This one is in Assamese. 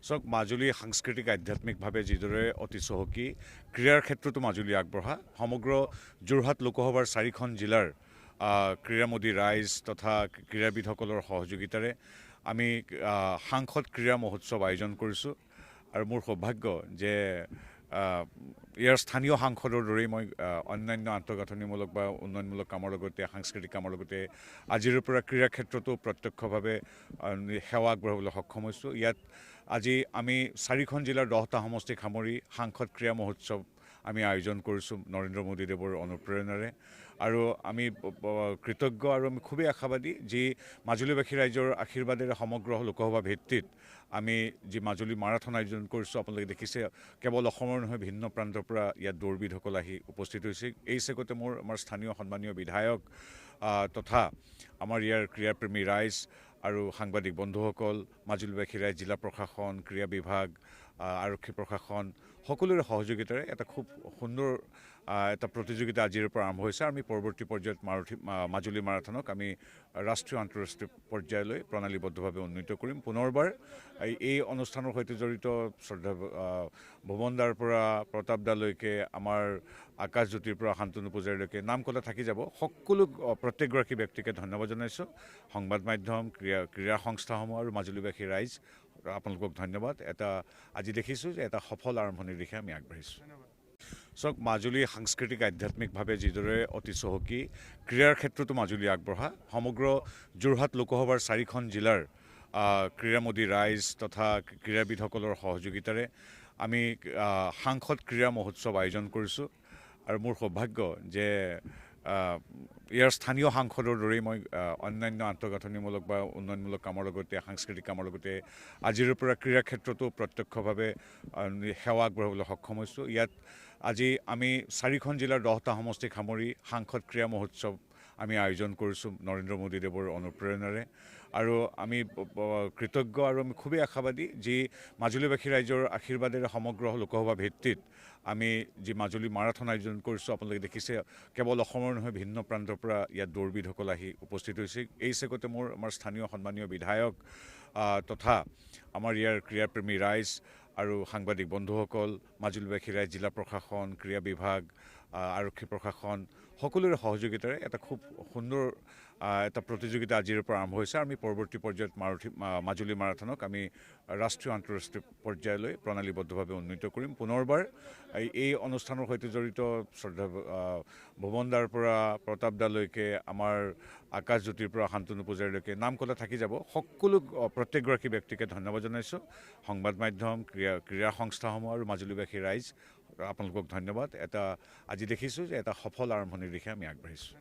চাওক মাজুলী সাংস্কৃতিক আধ্যাত্মিকভাৱে যিদৰে অতি চহকী ক্ৰীড়াৰ ক্ষেত্ৰতো মাজুলী আগবঢ়া সমগ্ৰ যোৰহাট লোকসভাৰ 4খন জিলাৰ ক্ৰীড়ামোদী ৰাইজ তথা ক্ৰীড়াবিদসকলৰ সহযোগিতাৰে আমি সাংসদ ক্ৰীড়া মহোৎসৱ আয়োজন কৰিছোঁ আৰু মোৰ সৌভাগ্য যে ইয়াৰ স্থানীয় সাংসদৰ দৰেই মই অন্যান্য আন্তঃগাঁথনিমূলক বা উন্নয়নমূলক কামৰ লগতে সাংস্কৃতিক কামৰ লগতে আজিৰ পৰা ক্ৰীড়া ক্ষেত্ৰতো প্ৰত্যক্ষভাৱে সেৱা আগবঢ়াবলৈ সক্ষম হৈছোঁ। ইয়াত আজি আমি 4খন জিলাৰ 10টা সমষ্টিক সামৰি সাংসদ ক্ৰীড়া মহোৎসৱ আমি আয়োজন কৰিছোঁ নৰেন্দ্ৰ মোদীদেৱৰ অনুপ্ৰেৰণাৰে আৰু আমি কৃতজ্ঞ আৰু আমি খুবেই আশাবাদী যি মাজুলীবাসী ৰাইজৰ আশীৰ্বাদেৰে সমগ্ৰ লোকসভা ভিত্তিত আমি যি মাজুলী মাৰাথন আয়োজন কৰিছোঁ আপোনালোকে দেখিছে কেৱল অসমৰ নহয় ভিন্ন প্ৰান্তৰ পৰা ইয়াত দৌৰবিদসকল আহি উপস্থিত হৈছে। এই চেগতে আমাৰ স্থানীয় সন্মানীয় বিধায়ক তথা আমাৰ ইয়াৰ ক্ৰীড়াপ্ৰেমী ৰাইজ আৰু সাংবাদিক বন্ধুসকল মাজুলীবাসী ৰাইজ জিলা প্ৰশাসন ক্ৰীড়া বিভাগ আৰক্ষী প্ৰশাসন সকলোৰে সহযোগিতাৰে এটা খুব সুন্দৰ এটা প্ৰতিযোগিতা আজিৰ পৰা আৰম্ভ হৈছে। আমি পৰৱৰ্তী পৰ্যায়ত মাজুলী মাৰাথনক আমি ৰাষ্ট্ৰীয় আন্তঃৰাষ্ট্ৰীয় পৰ্যায়লৈ প্ৰণালীবদ্ধভাৱে উন্নীত কৰিম। পুনৰবাৰ এই অনুষ্ঠানৰ সৈতে জড়িত শ্ৰদ্ধা ভুৱনদাৰ পৰা প্ৰতাপদালৈকে আমাৰ আকাশজ্যোতিৰ পৰা শান্তনু পূজাৰীলৈকে নাম ক'লে থাকি যাব সকলো প্ৰত্যেকগৰাকী ব্যক্তিকে ধন্যবাদ জনাইছোঁ। সংবাদ মাধ্যম ক্ৰীড়া সংস্থাসমূহ আৰু মাজুলীবাসী ৰাইজ আপোনালোকক ধন্যবাদ। আজি দেখিছোঁ যে এটা সফল আৰম্ভণিৰ দিশে আমি আগবাঢ়িছোঁ। চাওক মাজুলী সাংস্কৃতিক আধ্যাত্মিকভাৱে যিদৰে অতি চহকী ক্ৰীড়াৰ ক্ষেত্ৰতো মাজুলী আগবঢ়া সমগ্ৰ যোৰহাট লোকসভাৰ 4খন জিলাৰ ক্ৰীড়ামোদী ৰাইজ তথা ক্ৰীড়াবিদসকলৰ সহযোগিতাৰে আমি সাংসদ ক্ৰীড়া মহোৎসৱ আয়োজন কৰিছোঁ আৰু মোৰ সৌভাগ্য যে ইয়াৰ স্থানীয় সাংসদৰ দৰেই মই অন্যান্য আন্তঃগাঁথনিমূলক বা উন্নয়নমূলক কামৰ লগতে সাংস্কৃতিক কামৰ লগতে আজিৰ পৰা ক্ৰীড়া ক্ষেত্ৰতো প্ৰত্যক্ষভাৱে সেৱা আগবঢ়াবলৈ সক্ষম হৈছোঁ। ইয়াত আজি আমি 4খন জিলাৰ 10টা সমষ্টিক সামৰি সাংসদ ক্ৰীড়া মহোৎসৱ আমি আয়োজন কৰিছোঁ নৰেন্দ্ৰ মোদীদেৱৰ অনুপ্ৰেৰণাৰে আৰু আমি কৃতজ্ঞ আৰু আমি খুবেই আশাবাদী যি মাজুলীবাসী ৰাইজৰ আশীৰ্বাদেৰে সমগ্ৰ লোকসভা ভিত্তিত আমি যি মাজুলী মাৰাথন আয়োজন কৰিছোঁ আপোনালোকে দেখিছে কেৱল অসমৰ নহয় ভিন্ন প্ৰান্তৰ পৰা ইয়াত দৌৰবিদসকল আহি উপস্থিত হৈছে। এই চেগতে আমাৰ স্থানীয় সন্মানীয় বিধায়ক তথা আমাৰ ইয়াৰ ক্ৰীড়াপ্ৰেমী ৰাইজ আৰু সাংবাদিক বন্ধুসকল মাজুলীবাসী ৰাইজ জিলা প্ৰশাসন ক্ৰীড়া বিভাগ আৰক্ষী প্ৰশাসন সকলোৰে সহযোগিতাৰে এটা খুব সুন্দৰ এটা প্ৰতিযোগিতা আজিৰ পৰা আৰম্ভ হৈছে। আমি পৰৱৰ্তী পৰ্যায়ত মাজুলী মাৰাথনক আমি ৰাষ্ট্ৰীয় আন্তঃৰাষ্ট্ৰীয় পৰ্যায়লৈ প্ৰণালীবদ্ধভাৱে উন্নীত কৰিম। পুনৰবাৰ এই অনুষ্ঠানৰ সৈতে জড়িত শ্ৰদ্ধা ভুৱনদাৰ পৰা প্ৰতাপদালৈকে আমাৰ আকাশজ্যোতিৰ পৰা শান্তনু পূজাৰীলৈকে নাম ক'লে থাকি যাব সকলো প্ৰত্যেকগৰাকী ব্যক্তিকে ধন্যবাদ জনাইছোঁ। সংবাদ মাধ্যম ক্ৰীড়া সংস্থাসমূহ আৰু মাজুলীবাসী ৰাইজ আপোনালোকক ধন্যবাদ। আজি দেখিছোঁ যে এটা সফল আৰম্ভণিৰ দিশে আমি আগবাঢ়িছোঁ।